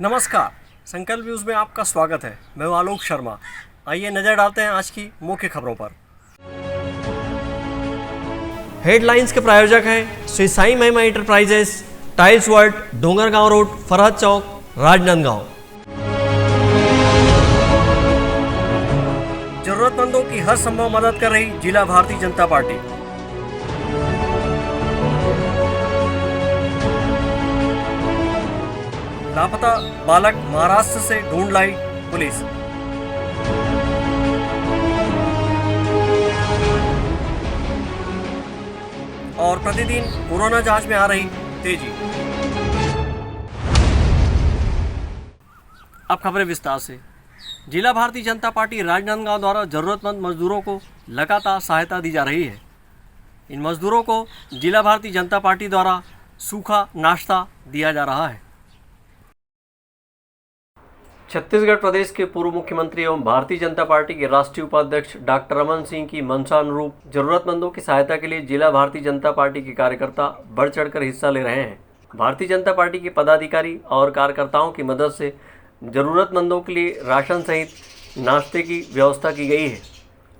नमस्कार, संकल्प न्यूज़ में आपका स्वागत है। मैं हूं आलोक शर्मा। आइए नजर डालते हैं आज की मुख्य खबरों पर। हेडलाइंस के प्रायोजक हैं Shri Sai Mahima enterprises, tiles world, Dongargaon road, Farhad Chowk, Rajnandgaon. जरूरतमंदों की हर संभव मदद कर रही जिला भारतीय जनता पार्टी। लापता बालक महाराष्ट्र से ढूंढ लाई पुलिस। और प्रतिदिन कोरोना जांच में आ रही तेजी। अब खबरें विस्तार से। जिला भारतीय जनता पार्टी राजनांदगांव द्वारा जरूरतमंद मजदूरों को लगातार सहायता दी जा रही है। इन मजदूरों को जिला भारतीय जनता पार्टी द्वारा सूखा नाश्ता दिया जा रहा है। छत्तीसगढ़ प्रदेश के पूर्व मुख्यमंत्री एवं भारतीय जनता पार्टी के राष्ट्रीय उपाध्यक्ष डॉक्टर रमन सिंह की मंशा अनुरूप जरूरतमंदों की सहायता के लिए जिला भारतीय जनता पार्टी के कार्यकर्ता बढ़ चढ़कर हिस्सा ले रहे हैं। भारतीय जनता पार्टी के पदाधिकारी और कार्यकर्ताओं की मदद से जरूरतमंदों के लिए राशन सहित नाश्ते की व्यवस्था की गई है।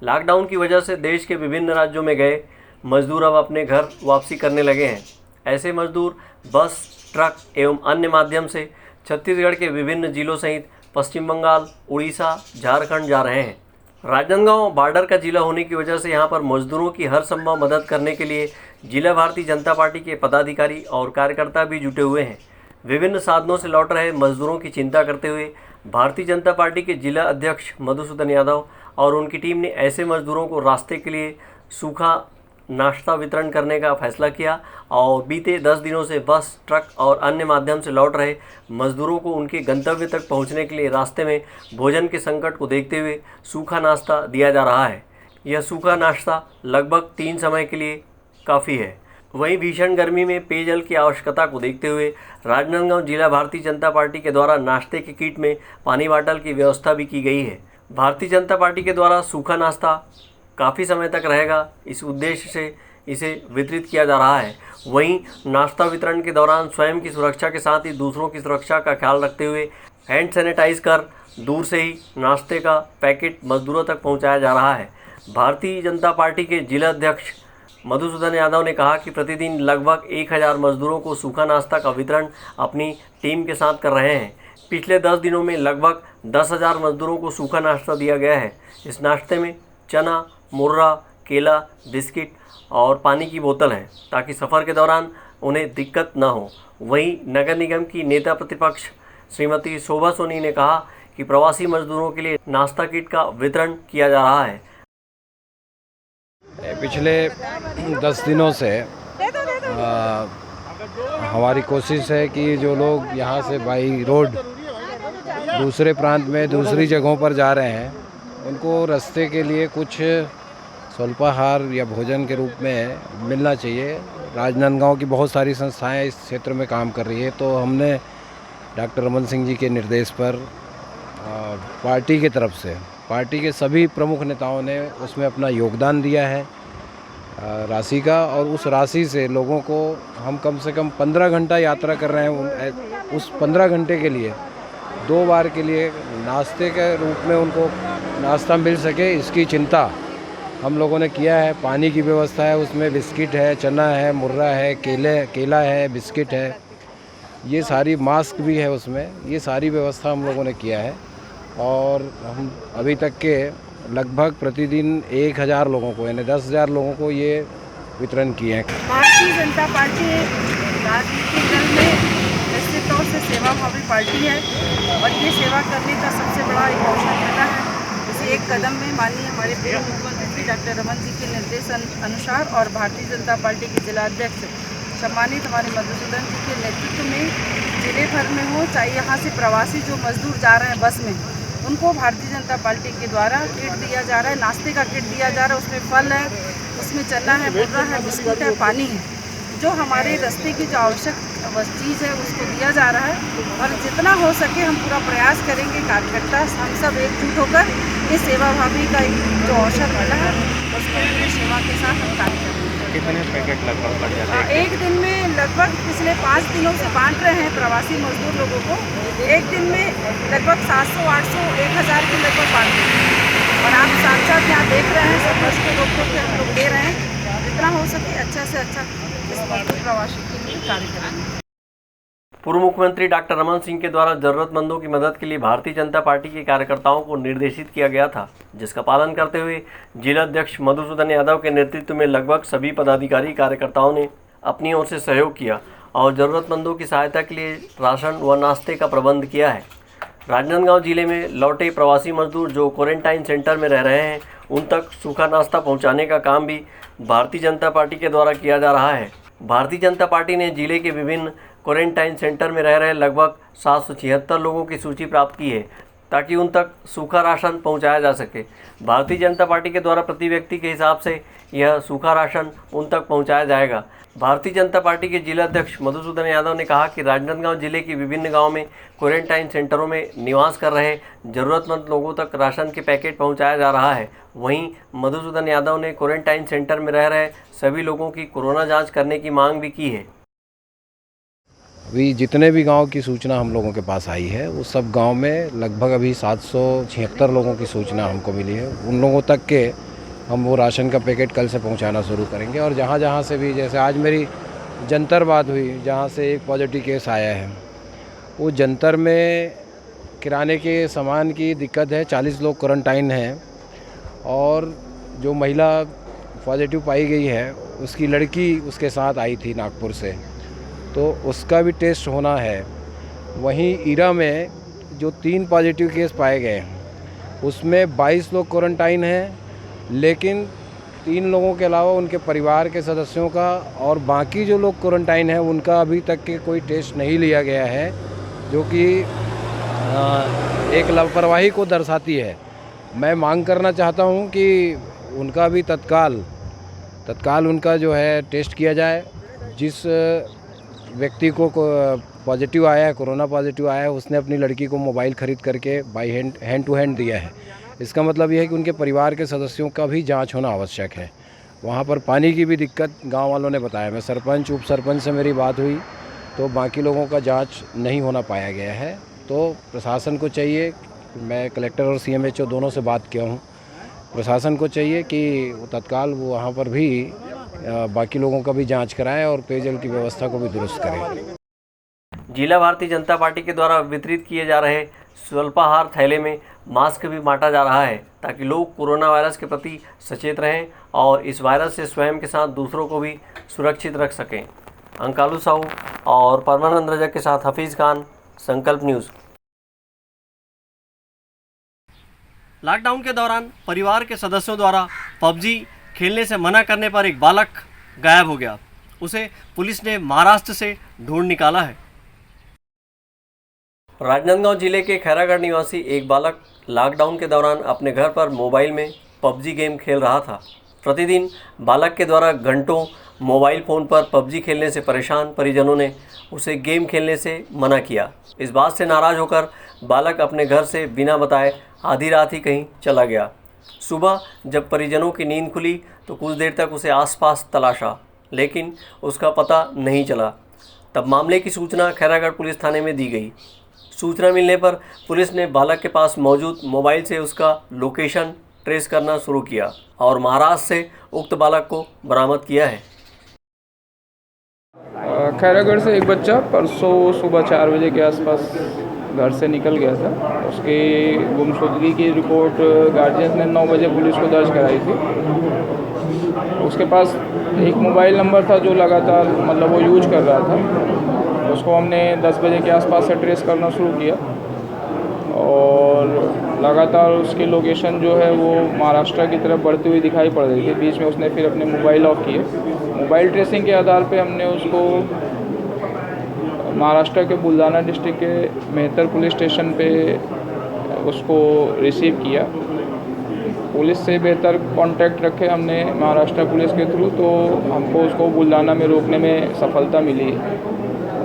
लॉकडाउन की वजह से देश के विभिन्न राज्यों में गए मजदूर अब अपने घर वापसी करने लगे हैं। ऐसे मजदूर बस, ट्रक एवं अन्य माध्यम से छत्तीसगढ़ के विभिन्न जिलों सहित पश्चिम बंगाल, उड़ीसा, झारखंड जा रहे हैं। राजनांदगांव बॉर्डर का जिला होने की वजह से यहां पर मजदूरों की हर संभव मदद करने के लिए जिला भारतीय जनता पार्टी के पदाधिकारी और कार्यकर्ता भी जुटे हुए हैं। विभिन्न साधनों से लौट रहे मजदूरों की चिंता करते हुए भारतीय जनता पार्टी के जिला अध्यक्ष मधुसूदन यादव और उनकी टीम ने ऐसे मजदूरों को रास्ते के लिए सूखा नाश्ता वितरण करने का फैसला किया और बीते 10 दिनों से बस, ट्रक और अन्य माध्यम से लौट रहे मजदूरों को उनके गंतव्य तक पहुंचने के लिए रास्ते में भोजन के संकट को देखते हुए सूखा नाश्ता दिया जा रहा है। यह सूखा नाश्ता लगभग 3 समय के लिए काफ़ी है। वहीं भीषण गर्मी में पेयजल की आवश्यकता को देखते हुए राजनांदगांव जिला भारतीय जनता पार्टी के द्वारा नाश्ते के किट में पानी बॉटल की व्यवस्था भी की गई है। भारतीय जनता पार्टी के द्वारा सूखा नाश्ता काफ़ी समय तक रहेगा, इस उद्देश्य से इसे वितरित किया जा रहा है। वहीं नाश्ता वितरण के दौरान स्वयं की सुरक्षा के साथ ही दूसरों की सुरक्षा का ख्याल रखते हुए हैंड सैनिटाइज कर दूर से ही नाश्ते का पैकेट मजदूरों तक पहुंचाया जा रहा है। भारतीय जनता पार्टी के जिला अध्यक्ष मधुसूदन यादव ने कहा कि प्रतिदिन लगभग 1000 मजदूरों को सूखा नाश्ता का वितरण अपनी टीम के साथ कर रहे हैं। पिछले 10 दिनों में लगभग 10,000 मजदूरों को सूखा नाश्ता दिया गया है। इस नाश्ते में चना, मुर्रा, केला, बिस्किट और पानी की बोतल है ताकि सफ़र के दौरान उन्हें दिक्कत न हो। वहीं नगर निगम की नेता प्रतिपक्ष श्रीमती शोभा सोनी ने कहा कि प्रवासी मजदूरों के लिए नाश्ता किट का वितरण किया जा रहा है। पिछले 10 दिनों से हमारी कोशिश है कि जो लोग यहाँ से बाई रोड दूसरे प्रांत में दूसरी जगहों पर जा रहे हैं उनको रास्ते के लिए कुछ स्वल्पाहार या भोजन के रूप में मिलना चाहिए। राजनांदगांव की बहुत सारी संस्थाएं इस क्षेत्र में काम कर रही है, तो हमने डॉक्टर रमन सिंह जी के निर्देश पर पार्टी की तरफ से पार्टी के सभी प्रमुख नेताओं ने उसमें अपना योगदान दिया है राशि का, और उस राशि से लोगों को हम कम से कम 15 घंटा यात्रा कर रहे हैं। उस 15 घंटे के लिए 2 बार के लिए नाश्ते के रूप में उनको नाश्ता मिल सके, इसकी चिंता हम लोगों ने किया है। पानी की व्यवस्था है, उसमें बिस्किट है, चना है, मुर्रा है, केला है, बिस्किट है, ये सारी मास्क भी है उसमें, ये सारी व्यवस्था हम लोगों ने किया है। और हम अभी तक के लगभग प्रतिदिन 1000 लोगों को यानी 10,000 लोगों को ये वितरण किए हैं। भारतीय जनता पार्टी राजनीतिक दल में निश्चित तौर से सेवाभावी पार्टी है और ये सेवा करने का सबसे बड़ा एक अवसर मिला है। इसी एक कदम में माननीय हमारे पूर्व मुख्यमंत्री डॉक्टर रमन जी के निर्देश अनुसार और भारतीय जनता पार्टी के जिला अध्यक्ष सम्मानित हमारे मधुसूदन जी के नेतृत्व में जिले भर में हो, चाहे यहाँ से प्रवासी जो मजदूर जा रहे हैं बस में, उनको भारतीय जनता पार्टी के द्वारा किट दिया जा रहा है, नाश्ते का किट दिया जा रहा है। उसमें फल है, उसमें चना है, मुर्रा है, बिस्कुट है, पानी है, जो हमारे रास्ते की जो आवश्यक चीज़ है उसको दिया जा रहा है। और जितना हो सके हम पूरा प्रयास करेंगे, कार्यकर्ता हम सब एकजुट होकर इस सेवाभावी का जो अवसर मिला है उसको पूरी सेवा के साथ हम कार्य करेंगे। कितने पैकेट लगभग पड़ जाते हैं? एक दिन में लगभग पिछले 5 दिनों से बांट रहे हैं प्रवासी मजदूर लोगों को एक दिन में लगभग 700-800 1000 के लगभग बांटते हैं। और आप साक्षात यहाँ देख रहे हैं, सब बस के रोक के हम लोग दे रहे हैं। जितना हो सके अच्छा से अच्छा इस मजदूर प्रवासी के लिए कार्य करेंगे। पूर्व मुख्यमंत्री डॉक्टर रमन सिंह के द्वारा जरूरतमंदों की मदद के लिए भारतीय जनता पार्टी के कार्यकर्ताओं को निर्देशित किया गया था, जिसका पालन करते हुए जिला अध्यक्ष मधुसूदन यादव के नेतृत्व में लगभग सभी पदाधिकारी कार्यकर्ताओं ने अपनी ओर से सहयोग किया और ज़रूरतमंदों की सहायता के लिए राशन व नाश्ते का प्रबंध किया है। राजनांदगांव जिले में लौटे प्रवासी मजदूर जो क्वारंटाइन सेंटर में रह रहे हैं, उन तक सूखा नाश्ता पहुँचाने का काम भी भारतीय जनता पार्टी के द्वारा किया जा रहा है। भारतीय जनता पार्टी ने जिले के विभिन्न क्वारंटाइन सेंटर में रह रहे लगभग 776 लोगों की सूची प्राप्त की है, ताकि उन तक सूखा राशन पहुंचाया जा सके। भारतीय जनता पार्टी के द्वारा प्रति व्यक्ति के हिसाब से यह सूखा राशन उन तक पहुंचाया जाएगा। भारतीय जनता पार्टी के जिला अध्यक्ष मधुसूदन यादव ने कहा कि राजनांदगांव जिले के विभिन्न गाँव में क्वारंटाइन सेंटरों में निवास कर रहे ज़रूरतमंद लोगों तक राशन के पैकेट पहुँचाया जा रहा है। वहीं मधुसूदन यादव ने क्वारंटाइन सेंटर में रह रहे सभी लोगों की कोरोना जाँच करने की मांग भी की है। अभी जितने भी गांव की सूचना हम लोगों के पास आई है, उस सब गांव में लगभग अभी 776 लोगों की सूचना हमको मिली है। उन लोगों तक के हम वो राशन का पैकेट कल से पहुंचाना शुरू करेंगे। और जहां जहां से भी, जैसे आज मेरी जंतर बात हुई, जहां से एक पॉजिटिव केस आया है, वो जंतर में किराने के सामान की दिक्कत है। 40 लोग क्वारंटाइन हैं और जो महिला पॉजिटिव पाई गई है, उसकी लड़की उसके साथ आई थी नागपुर से, तो उसका भी टेस्ट होना है। वहीं ईरा में जो 3 पॉजिटिव केस पाए गए हैं, उसमें 22 लोग क्वारंटाइन हैं, लेकिन 3 लोगों के अलावा उनके परिवार के सदस्यों का और बाकी जो लोग क्वारंटाइन हैं उनका अभी तक के कोई टेस्ट नहीं लिया गया है, जो कि एक लापरवाही को दर्शाती है। मैं मांग करना चाहता हूं कि उनका भी तत्काल उनका जो है टेस्ट किया जाए। जिस व्यक्ति को पॉजिटिव आया है, कोरोना पॉजिटिव आया है, उसने अपनी लड़की को मोबाइल ख़रीद करके बाई हैंड टू हैंड दिया है। इसका मतलब यह है कि उनके परिवार के सदस्यों का भी जांच होना आवश्यक है। वहाँ पर पानी की भी दिक्कत गांव वालों ने बताया। मैं सरपंच, उप सरपंच से मेरी बात हुई तो बाकी लोगों का जांच नहीं होना पाया गया है। तो प्रशासन को चाहिए, मैं कलेक्टर और CMHO दोनों से बात किया हूँ, प्रशासन को चाहिए कि वो तत्काल वो वहाँ पर भी बाकी लोगों का भी जांच कराएं और पेयजल की व्यवस्था को भी दुरुस्त करें। जिला भारतीय जनता पार्टी के द्वारा वितरित किए जा रहे स्वल्पाहार थैले में मास्क भी बांटा जा रहा है, ताकि लोग कोरोना वायरस के प्रति सचेत रहें और इस वायरस से स्वयं के साथ दूसरों को भी सुरक्षित रख सकें। अंकालू साहू और परमानंद रजक के साथ हफीज़ खान, संकल्प न्यूज़। लॉकडाउन के दौरान परिवार के सदस्यों द्वारा PUBG खेलने से मना करने पर एक बालक गायब हो गया। उसे पुलिस ने महाराष्ट्र से ढूंढ निकाला है। राजनांदगांव जिले के खैरागढ़ निवासी एक बालक लॉकडाउन के दौरान अपने घर पर मोबाइल में PUBG गेम खेल रहा था। प्रतिदिन बालक के द्वारा घंटों मोबाइल फ़ोन पर PUBG खेलने से परेशान परिजनों ने उसे गेम खेलने से मना किया। इस बात से नाराज़ होकर बालक अपने घर से बिना बताए आधी रात ही कहीं चला गया। सुबह जब परिजनों की नींद खुली तो कुछ देर तक उसे आसपास तलाशा, लेकिन उसका पता नहीं चला। तब मामले की सूचना खैरागढ़ पुलिस थाने में दी गई। सूचना मिलने पर पुलिस ने बालक के पास मौजूद मोबाइल से उसका लोकेशन ट्रेस करना शुरू किया और महाराष्ट्र से उक्त बालक को बरामद किया है। खैरागढ़ से एक बच्चा परसों सुबह 4 बजे के आसपास घर से निकल गया था। उसकी गुमशुदगी की रिपोर्ट गार्जियंस ने 9 बजे पुलिस को दर्ज कराई थी। उसके पास एक मोबाइल नंबर था जो लगातार मतलब वो यूज कर रहा था। उसको हमने 10 बजे के आसपास से ट्रेस करना शुरू किया और लगातार उसकी लोकेशन जो है वो महाराष्ट्र की तरफ बढ़ती हुई दिखाई पड़ रही थी। बीच में उसने फिर अपने मोबाइल ऑफ किए। मोबाइल ट्रेसिंग के आधार पे हमने उसको महाराष्ट्र के बुलढाना डिस्ट्रिक्ट के मेहतर पुलिस स्टेशन पे उसको रिसीव किया। पुलिस से बेहतर कांटेक्ट रखे हमने महाराष्ट्र पुलिस के थ्रू, तो हमको उसको बुलढाना में रोकने में सफलता मिली।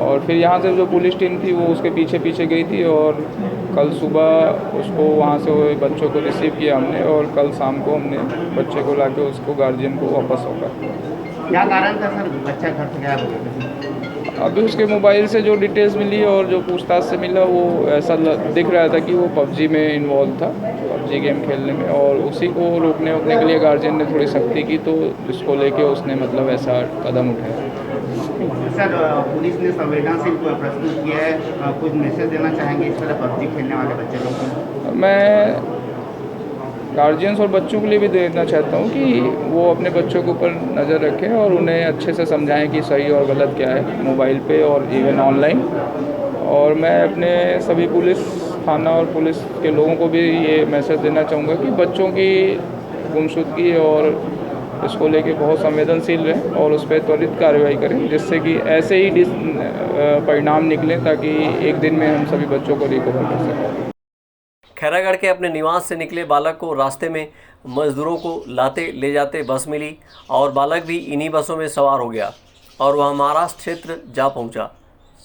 और फिर यहाँ से जो पुलिस टीम थी वो उसके पीछे पीछे गई थी और कल सुबह उसको वहाँ से बच्चों को रिसीव किया हमने और कल शाम को हमने बच्चे को लाके उसको गार्जियन को वापस सौंपा। क्या कारण था सर बच्चा घर से गायब हो गया? अभी उसके मोबाइल से जो डिटेल्स मिली और जो पूछताछ से मिला वो ऐसा दिख रहा था कि वो पबजी में इन्वॉल्व था, पबजी गेम खेलने में, और उसी को रोकने के लिए गार्जियन ने थोड़ी सख्ती की, तो इसको लेके उसने मतलब ऐसा कदम उठाया। सर, पुलिस ने संवेदनशील प्रस्तुत किया है, कुछ मैसेज देना चाहेंगे इस तरह पबजी खेलने वाले बच्चे लोग को? मैं गार्जियंस और बच्चों के लिए भी देना चाहता हूँ कि वो अपने बच्चों के ऊपर नज़र रखें और उन्हें अच्छे से समझाएं कि सही और गलत क्या है मोबाइल पे और इवन ऑनलाइन। और मैं अपने सभी पुलिस थाना और पुलिस के लोगों को भी ये मैसेज देना चाहूँगा कि बच्चों की गुमशुदगी और इसको लेके बहुत संवेदनशील रहें और उस पर त्वरित कार्रवाई करें, जिससे कि ऐसे ही परिणाम निकलें ताकि एक दिन में हम सभी बच्चों को रिकवर कर सकें। खैरागढ़ के अपने निवास से निकले बालक को रास्ते में मजदूरों को लाते ले जाते बस मिली और बालक भी इन्हीं बसों में सवार हो गया और वह महाराष्ट्र क्षेत्र जा पहुंचा।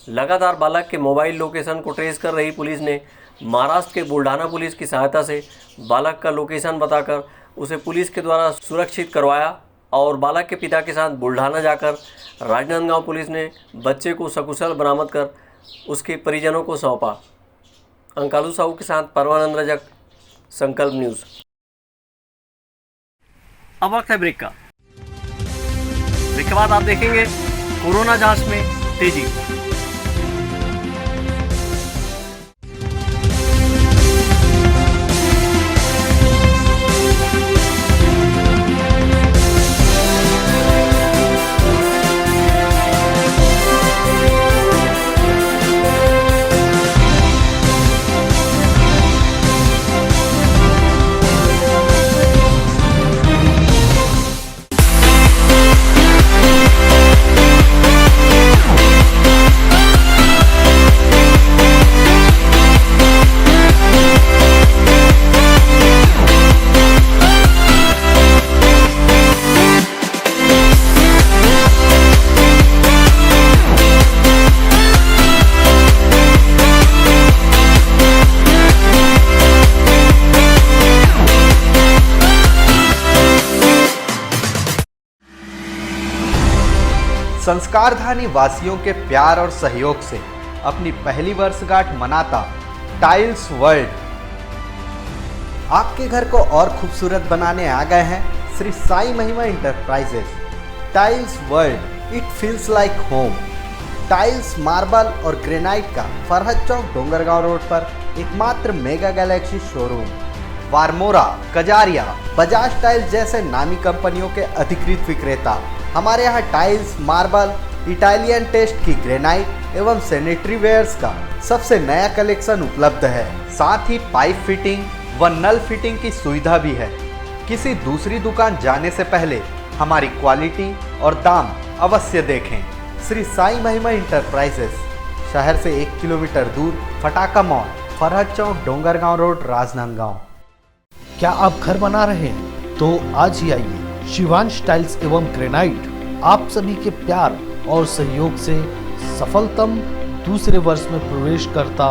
लगातार बालक के मोबाइल लोकेशन को ट्रेस कर रही पुलिस ने महाराष्ट्र के बुल्ढाना पुलिस की सहायता से बालक का लोकेशन बताकर उसे पुलिस के द्वारा सुरक्षित करवाया और बालक के पिता के साथ बुल्ढाना जाकर राजनांदगांव पुलिस ने बच्चे को सकुशल बरामद कर उसके परिजनों को सौंपा। अंकालू साहू के साथ परमानंद रजक, संकल्प न्यूज। अब वक्त है ब्रेक का। ब्रेक के बाद आप देखेंगे कोरोना जांच में तेजी। संस्कारधानी वासियों के प्यार और सहयोग से अपनी पहली वर्षगांठ मनाता टाइल्स वर्ल्ड आपके घर को और खूबसूरत बनाने आ गए हैं Shri Sai Mahima enterprises. Tiles world, it feels like home. Tiles, marble और ग्रेनाइट का फरहद चौक डोंगरगांव रोड पर एकमात्र mega galaxy showroom. Varmora, Kajaria, Bajaj tiles जैसे नामी कंपनियों के अधिकृत विक्रेता। हमारे यहाँ टाइल्स, मार्बल, इटालियन टेस्ट की ग्रेनाइट एवं सैनिटरी वेयर्स का सबसे नया कलेक्शन उपलब्ध है। साथ ही पाइप फिटिंग व नल फिटिंग की सुविधा भी है। किसी दूसरी दुकान जाने से पहले हमारी क्वालिटी और दाम अवश्य देखें। श्री साई महिमा इंटरप्राइजेस, शहर से 1 किलोमीटर दूर, फटाका मॉल, फरहद चौक, डोंगरगांव रोड, राजनांदगांव। क्या आप घर बना रहे हैं तो आज ही आइए। शिवांश टाइल्स एवं ग्रेनाइट आप सभी के प्यार और सहयोग से सफलतम दूसरे वर्ष में प्रवेश करता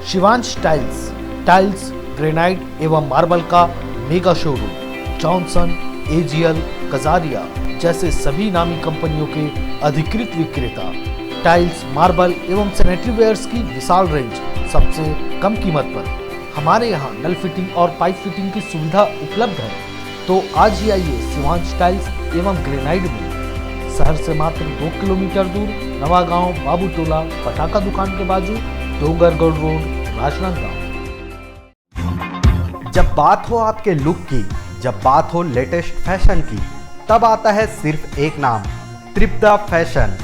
शिवांश टाइल्स, ग्रेनाइट एवं मार्बल का mega showroom Johnson, AGL, Kajaria जैसे सभी नामी कंपनियों के अधिकृत विक्रेता। टाइल्स, मार्बल एवं सैनिटरी वेयर्स की विशाल रेंज सबसे कम कीमत पर। हमारे यहाँ नल फिटिंग और पाइप फिटिंग की सुविधा उपलब्ध है। तो आज ही आइए शिवांश टाइल्स एवं ग्रेनाइट में। शहर से मात्र 2 किलोमीटर दूर, नवागांव, बाबू टोला, पटाखा दुकान के बाजू, डोंगरगढ़ रोड, राजनांदगांव। जब बात हो आपके लुक की, जब बात हो लेटेस्ट फैशन की, तब आता है सिर्फ एक नाम, त्रिपदा फैशन।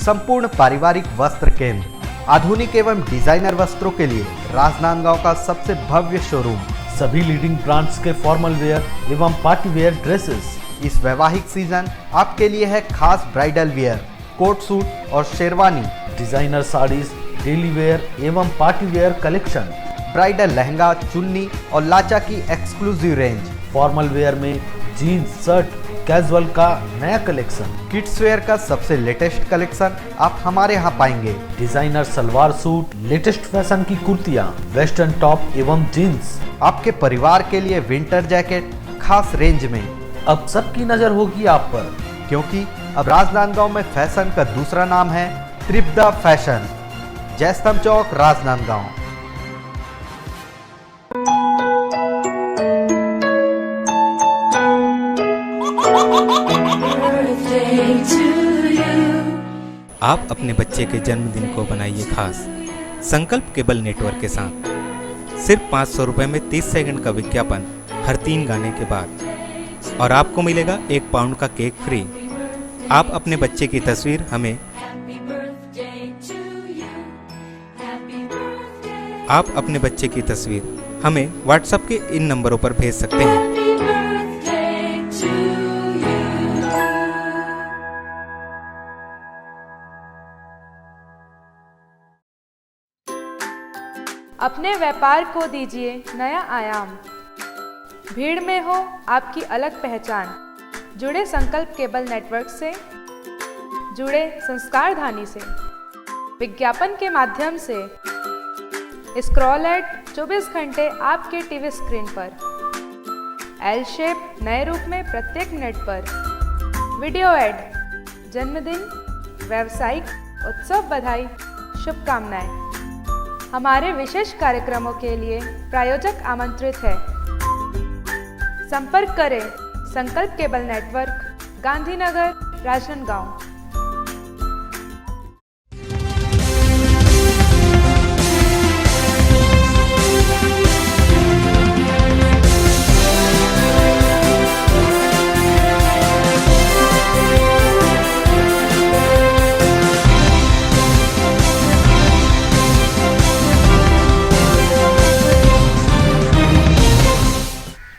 संपूर्ण पारिवारिक वस्त्र केंद्र, आधुनिक एवं डिजाइनर वस्त्रों के लिए राजनांदगांव का सबसे भव्य शोरूम। सभी लीडिंग ब्रांड्स के फॉर्मल वेयर एवं पार्टी वेयर ड्रेसेस। इस वैवाहिक सीजन आपके लिए है खास ब्राइडल वेयर, कोट सूट और sherwani, designer saris, daily wear एवं party wear collection, bridal lehenga, chunni और लाचा की एक्सक्लूसिव रेंज, फॉर्मल वेयर में जीन्स, शर्ट, कैजुअल का नया कलेक्शन, किड्स वेयर का सबसे लेटेस्ट कलेक्शन आप हमारे यहाँ पाएंगे। Designer salwar suit, latest fashion की कुर्तियाँ, वेस्टर्न टॉप एवं जीन्स, आपके परिवार के लिए विंटर जैकेट खास रेंज में। अब सबकी नजर होगी आप पर, क्योंकि अब राजनांदगांव में फैशन का दूसरा नाम है त्रिपदा फैशन, जयस्तंभ चौक, राजनांदगांव। आप अपने बच्चे के जन्मदिन को बनाइए खास संकल्प केबल नेटवर्क के साथ। सिर्फ 500 रुपये में 30 सेकंड का विज्ञापन हर 3 गाने के बाद और आपको मिलेगा 1 पाउंड का केक फ्री। आप अपने बच्चे की तस्वीर हमें व्हाट्सएप के इन नंबरों पर भेज सकते हैं। अपने व्यापार को दीजिए नया आयाम। भीड़ में हो आपकी अलग पहचान। जुड़े संकल्प केबल नेटवर्क से, जुड़े संस्कारधानी से। विज्ञापन के माध्यम से स्क्रॉल एड 24 घंटे आपके टीवी स्क्रीन पर। एल शेप नए रूप में प्रत्येक मिनट पर। वीडियो एड, जन्मदिन, व्यावसायिक उत्सव बधाई, शुभकामनाएं। हमारे विशेष कार्यक्रमों के लिए प्रायोजक आमंत्रित है। संपर्क करें Sankalp cable network, Gandhinagar, Rajnandgaon.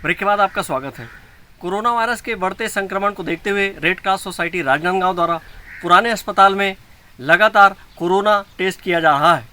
Break के बाद आपका स्वागत है। कोरोना वायरस के बढ़ते संक्रमण को देखते हुए रेड क्रॉस सोसाइटी राजनांदगांव द्वारा पुराने अस्पताल में लगातार कोरोना टेस्ट किया जा रहा है।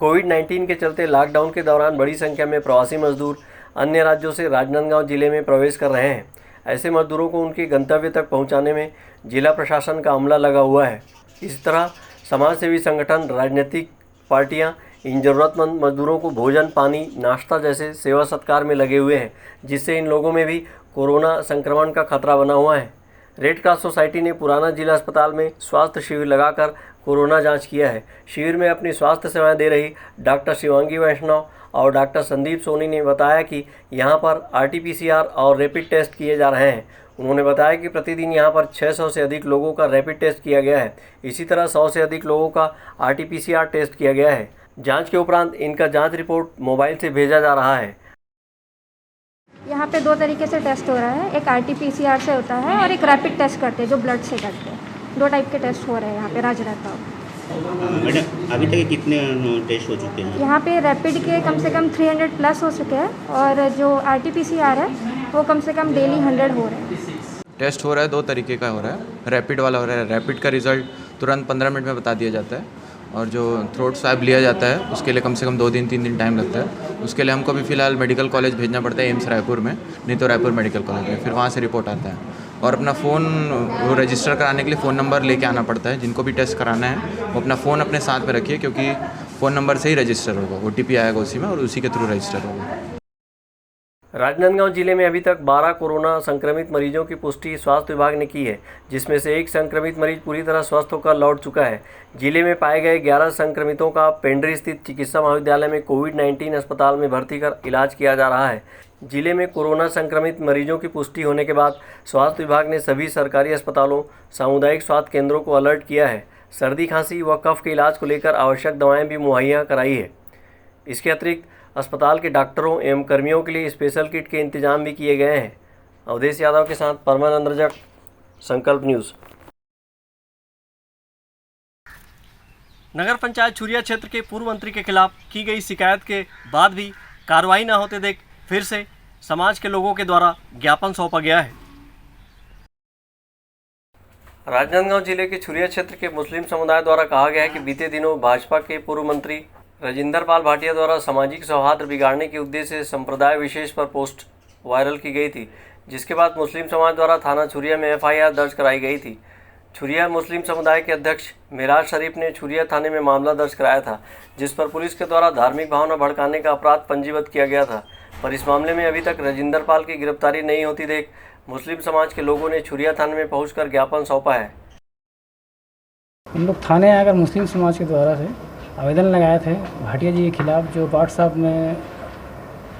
कोविड-19 के चलते लॉकडाउन के दौरान बड़ी संख्या में प्रवासी मजदूर अन्य राज्यों से राजनांदगांव जिले में प्रवेश कर रहे हैं। ऐसे मजदूरों को उनके गंतव्य तक पहुंचाने में जिला प्रशासन का अमला लगा हुआ है। इसी तरह समाजसेवी संगठन, राजनीतिक पार्टियां इन ज़रूरतमंद मजदूरों को भोजन, पानी, नाश्ता जैसे सेवा सत्कार में लगे हुए हैं, जिससे इन लोगों में भी कोरोना संक्रमण का खतरा बना हुआ है। रेड क्रॉस सोसाइटी ने पुराना जिला अस्पताल में स्वास्थ्य शिविर लगाकर कोरोना जांच किया है। शिविर में अपनी स्वास्थ्य सेवाएं दे रही डॉक्टर शिवांगी वैष्णव और डॉक्टर संदीप सोनी ने बताया कि यहां पर RT-PCR और रैपिड टेस्ट किए जा रहे हैं। उन्होंने बताया कि प्रतिदिन यहां पर 600 से अधिक लोगों का रैपिड टेस्ट किया गया है। इसी तरह 100 से अधिक लोगों का RT-PCR टेस्ट किया गया है। जांच के उपरांत इनका जांच रिपोर्ट मोबाइल से भेजा जा रहा है। यहाँ पे 2 तरीके से टेस्ट हो रहा है, एक RT-PCR से होता है और एक रैपिड टेस्ट करते हैं जो ब्लड से करते हैं। 2 टाइप के टेस्ट हो रहे हैं यहाँ पे राजनांदगांव। मैडम अभी तक कितने टेस्ट हो चुके हैं? यहाँ पे रैपिड के कम से कम 300 प्लस हो चुके हैं और जो RT-PCR है वो कम से कम डेली 100 हो रहे हैं। टेस्ट हो रहा है 2 तरीके का हो रहा है। रैपिड वाला हो रहा है, रैपिड का रिज़ल्ट तुरंत 15 मिनट में बता दिया जाता है और जो थ्रोट स्वैब लिया जाता है उसके लिए कम से कम 2 दिन 3 दिन टाइम लगता है। उसके लिए हमको भी फ़िलहाल मेडिकल कॉलेज भेजना पड़ता है, एम्स रायपुर में, नहीं तो रायपुर मेडिकल कॉलेज में, फिर वहाँ से रिपोर्ट आता है। और अपना फ़ोन वो रजिस्टर कराने के लिए फ़ोन नंबर लेके आना पड़ता है। जिनको भी टेस्ट कराना है वो अपना फ़ोन अपने साथ में रखिए, क्योंकि फ़ोन नंबर से ही रजिस्टर होगा, OTP आएगा उसी में और उसी के थ्रू रजिस्टर होगा। राजनांदगांव जिले में अभी तक 12 कोरोना संक्रमित मरीजों की पुष्टि स्वास्थ्य विभाग ने की है, जिसमें से 1 संक्रमित मरीज पूरी तरह स्वस्थ होकर लौट चुका है। जिले में पाए गए 11 संक्रमितों का पेंड्री स्थित चिकित्सा महाविद्यालय में कोविड-19 अस्पताल में भर्ती कर इलाज किया जा रहा है। जिले में कोरोना संक्रमित मरीजों की पुष्टि होने के बाद स्वास्थ्य विभाग ने सभी सरकारी अस्पतालों, सामुदायिक स्वास्थ्य केंद्रों को अलर्ट किया है। सर्दी, खांसी व कफ के इलाज को लेकर आवश्यक दवाएँ भी मुहैया कराई है। इसके अतिरिक्त अस्पताल के डॉक्टरों एवं कर्मियों के लिए स्पेशल किट के इंतजाम भी किए गए हैं। अवधेश यादव के साथ परमानंद रजक, संकल्प न्यूज़। नगर पंचायत छुरिया क्षेत्र के पूर्व मंत्री के खिलाफ की गई शिकायत के बाद भी कार्रवाई न होते देख फिर से समाज के लोगों के द्वारा ज्ञापन सौंपा गया है। राजनांदगांव जिले के छुरिया क्षेत्र के मुस्लिम समुदाय द्वारा कहा गया है कि बीते दिनों भाजपा के पूर्व मंत्री राजेंद्र पाल भाटिया द्वारा सामाजिक सौहार्द बिगाड़ने के उद्देश्य से संप्रदाय विशेष पर पोस्ट वायरल की गई थी, जिसके बाद मुस्लिम समाज द्वारा थाना छुरिया में FIR दर्ज कराई गई थी। छुरिया मुस्लिम समुदाय के अध्यक्ष मेराज शरीफ ने छुरिया थाने में मामला दर्ज कराया था, जिस पर पुलिस के द्वारा धार्मिक भावना भड़काने का अपराध पंजीबद्ध किया गया था। पर इस मामले में अभी तक राजेंद्र पाल की गिरफ्तारी नहीं होती देख मुस्लिम समाज के लोगों ने छुरिया थाने में पहुंचकर ज्ञापन सौंपा है। हम लोग थाने आकर मुस्लिम समाज के द्वारा से आवेदन लगाए थे भाटिया जी के खिलाफ़, जो व्हाट्सएप में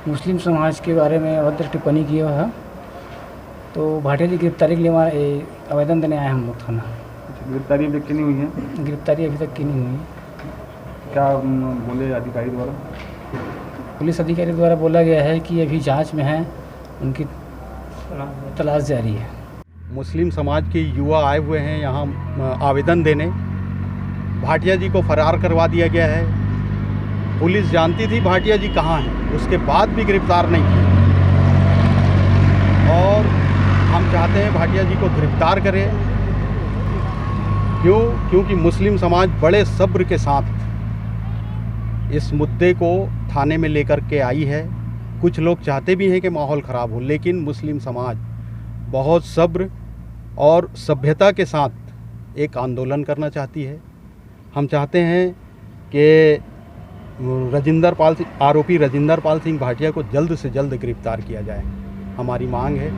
मुस्लिम समाज के बारे में अभद्र टिप्पणी किया हुआ है। तो भाटिया जी गिरफ्तारी के लिए आवेदन देने आए हम लोग थाना। गिरफ्तारी अभी तक की नहीं हुई है? गिरफ्तारी अभी तक की नहीं हुई है। क्या बोले अधिकारी द्वारा? पुलिस अधिकारी द्वारा बोला गया है कि अभी जांच में है, उनकी तलाश जारी है। मुस्लिम समाज के युवा आए हुए हैं यहाँ आवेदन देने। भाटिया जी को फरार करवा दिया गया है। पुलिस जानती थी भाटिया जी कहाँ हैं, उसके बाद भी गिरफ्तार नहीं किया। और हम चाहते हैं भाटिया जी को गिरफ्तार करें। क्योंकि मुस्लिम समाज बड़े सब्र के साथ इस मुद्दे को थाने में लेकर के आई है। कुछ लोग चाहते भी हैं कि माहौल ख़राब हो, लेकिन मुस्लिम समाज बहुत सब्र और सभ्यता के साथ एक आंदोलन करना चाहती है। हम चाहते हैं कि आरोपी राजिंदर पाल सिंह भाटिया को जल्द से जल्द गिरफ्तार किया जाए, हमारी मांग है।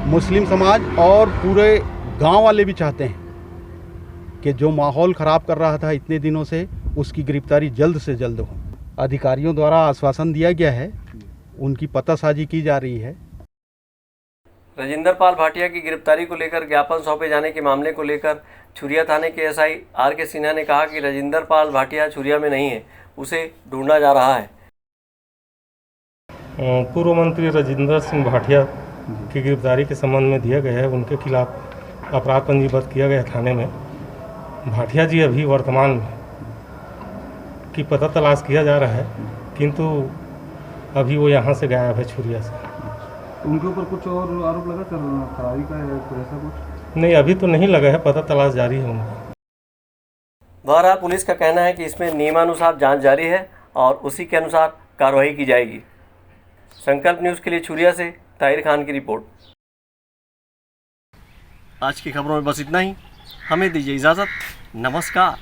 मुस्लिम समाज और पूरे गांव वाले भी चाहते हैं कि जो माहौल ख़राब कर रहा था इतने दिनों से, उसकी गिरफ्तारी जल्द से जल्द हो। अधिकारियों द्वारा आश्वासन दिया गया है, उनकी पतासाजी की जा रही है। राजिंदर पाल भाटिया की गिरफ्तारी को लेकर ज्ञापन सौंपे जाने के मामले को लेकर छुरिया थाने के एसआई आर.के. सिन्हा ने कहा कि राजिंदर पाल भाटिया छुरिया में नहीं है, उसे ढूंढा जा रहा है। पूर्व मंत्री राजिंदर सिंह भाटिया की गिरफ्तारी के संबंध में दिया गया है, उनके खिलाफ अपराध पंजीबद्ध किया गया थाने में। भाटिया जी अभी वर्तमान में की पता तलाश किया जा रहा है, किंतु अभी वो यहाँ से गायब है छुरिया से। उनके ऊपर कुछ और आरोप लगा सर, फरारी का है तो ऐसा कुछ? नहीं, अभी तो नहीं लगा है, पता तलाश जारी है उनका। बहरहाल पुलिस का कहना है कि इसमें नियमानुसार जांच जारी है और उसी के अनुसार कार्रवाई की जाएगी। संकल्प न्यूज़ के लिए छुरिया से ताहिर खान की रिपोर्ट। आज की खबरों में बस इतना ही। हमें दीजिए इजाज़त। नमस्कार।